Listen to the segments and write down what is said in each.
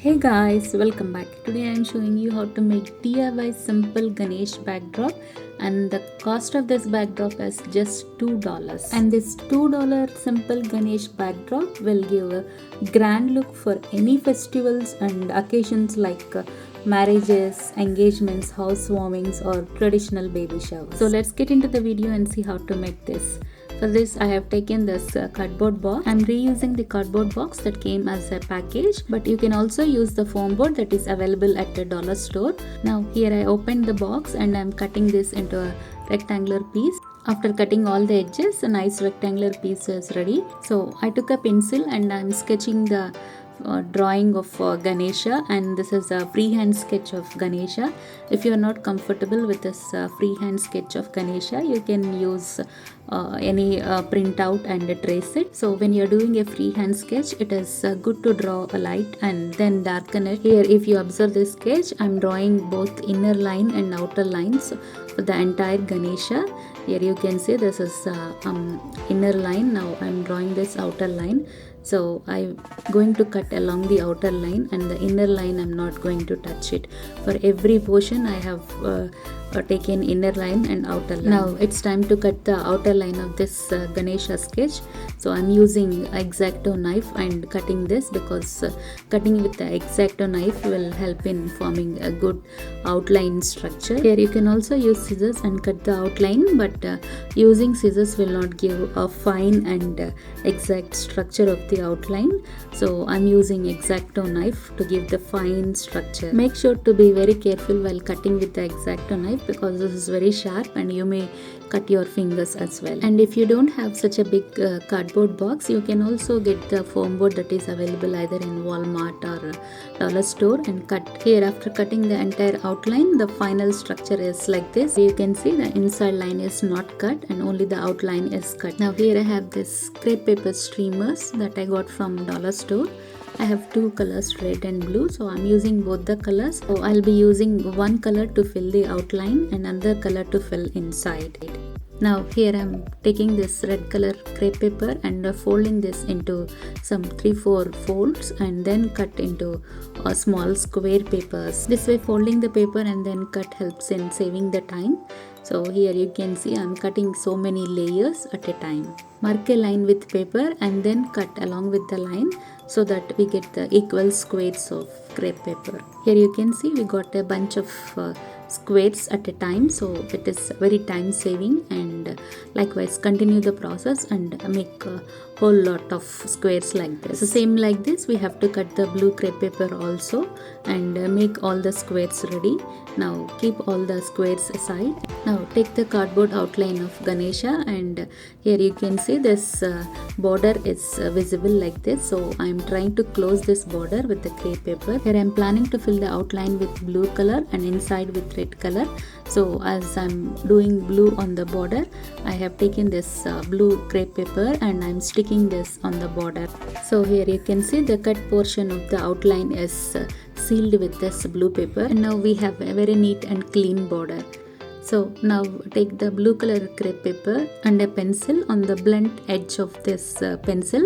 Hey guys, welcome back. Today I am showing you how to make DIY simple Ganesh backdrop, and the cost of this backdrop is just $2. And this $2 simple Ganesh backdrop will give a grand look for any festivals and occasions like marriages, engagements, housewarmings or traditional baby showers. So let's get into the video and see how to make this. For this I have taken this cardboard box. I am reusing the cardboard box that came as a package, but you can also use the foam board that is available at the dollar store. Now here I opened the box and I am cutting this into a rectangular piece. After cutting all the edges, a nice rectangular piece is ready. So I took a pencil and I am sketching the drawing of Ganesha, and this is a freehand sketch of Ganesha. If you are not comfortable with this freehand sketch of Ganesha, you can use any printout and trace it. So when you are doing a freehand sketch, it is good to draw a light and then darken it. Here if you observe this sketch, I am drawing both inner line and outer lines for the entire Ganesha. Here you can see this is inner line. Now I am drawing this outer line. So I'm going to cut along the outer line, and the inner line I'm not going to touch it. For every portion I have taken inner line and outer line. Now it's time to cut the outer line of this Ganesha sketch. So I'm using X-Acto knife and cutting this because cutting with the X-Acto knife will help in forming a good outline structure. Here you can also use scissors and cut the outline, but using scissors will not give a fine and exact structure of the outline. So I'm using X-Acto knife to give the fine structure. Make sure to be very careful while cutting with the X-Acto knife because this is very sharp and you may cut your fingers as well. And if you don't have such a big cardboard box, you can also get the foam board that is available either in Walmart or dollar store and cut. Here after cutting the entire outline, the final structure is like this. You can see the inside line is not cut and only the outline is cut. Now here I have this crepe paper streamers that I got from dollar store. I have two colors, red and blue, so I'm using both the colors. So I'll be using one color to fill the outline and another color to fill inside. Now here I'm taking this red color crepe paper and folding this into some 3-4 folds and then cut into small square papers. This way folding the paper and then cut helps in saving the time. So here you can see I'm cutting so many layers at a time. Mark a line with paper and then cut along with the line so that we get the equal squares of crepe paper. Here you can see we got a bunch of squares at a time, so it is very time saving, and likewise continue the process and make a whole lot of squares like this. So same like this we have to cut the blue crepe paper also and make all the squares ready. Now keep all the squares aside. Now take the cardboard outline of Ganesha, and here you can see this border is visible like this. So I am trying to close this border with the crepe paper. Here I am planning to fill the outline with blue color and inside with red color. So as I'm doing blue on the border, I have taken this blue crepe paper and I'm sticking this on the border. So here you can see the cut portion of the outline is sealed with this blue paper, and now we have a very neat and clean border. So now take the blue color crepe paper and a pencil. On the blunt edge of this pencil,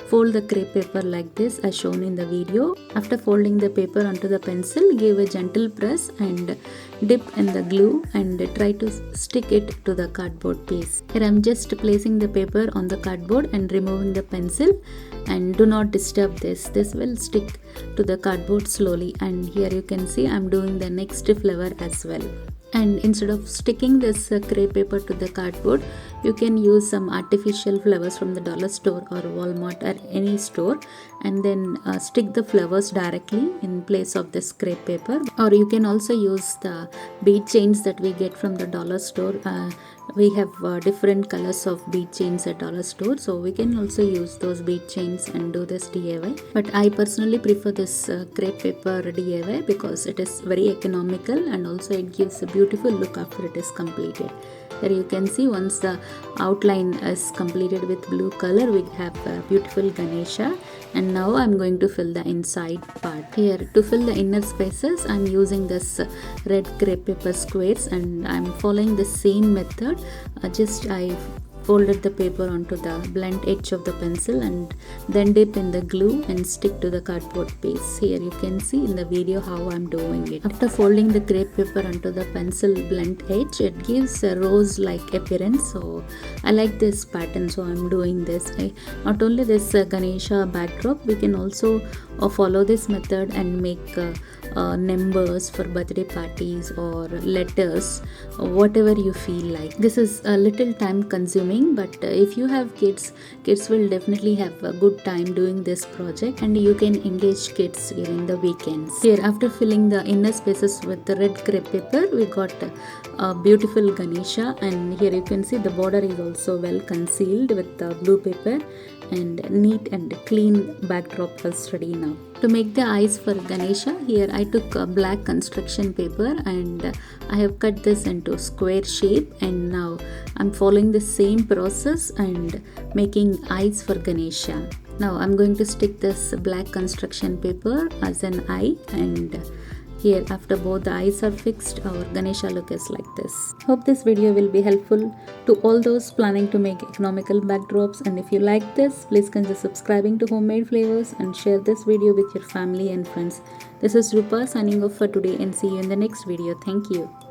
fold the crepe paper like this as shown in the video. After folding the paper onto the pencil, give a gentle press and dip in the glue and try to stick it to the cardboard piece. Here I am just placing the paper on the cardboard and removing the pencil, and do not disturb this. This will stick to the cardboard slowly, and here you can see I am doing the next flower as well. And instead of sticking this crepe paper to the cardboard, you can use some artificial flowers from the dollar store or Walmart or any store, and then stick the flowers directly in place of this crepe paper. Or you can also use the bead chains that we get from the dollar store. We have different colors of bead chains at dollar store, so we can also use those bead chains and do this DIY. But I personally prefer this crepe paper DIY because it is very economical and also it gives a beautiful look after it is completed. Here you can see once the outline is completed with blue color, we have a beautiful Ganesha. And now I'm going to fill the inside part. Here to fill the inner spaces, I'm using this red crepe paper squares and I'm following the same method. I folded the paper onto the blunt edge of the pencil and then dip in the glue and stick to the cardboard piece. Here you can see in the video how I'm doing it. After folding the crepe paper onto the pencil blunt edge, it gives a rose-like appearance. So I like this pattern, so I'm doing this. Not only this Ganesha backdrop, we can also follow this method and make numbers for birthday parties or letters, whatever you feel like. This is a little time consuming, but if you have kids will definitely have a good time doing this project, and you can engage kids during the weekends. Here, after filling the inner spaces with the red crepe paper, we got a beautiful Ganesha, and here you can see the border is also well concealed with the blue paper, and neat and clean backdrop was ready now. To make the eyes for Ganesha, here I took a black construction paper and I have cut this into square shape, and now I'm following the same process and making eyes for Ganesha. Now I'm going to stick this black construction paper as an eye, and here, after both the eyes are fixed, our Ganesha look is like this. Hope this video will be helpful to all those planning to make economical backdrops, and if you like this, please consider subscribing to Homemade Flavors and share this video with your family and friends. This is Rupa signing off for today, and see you in the next video. Thank you.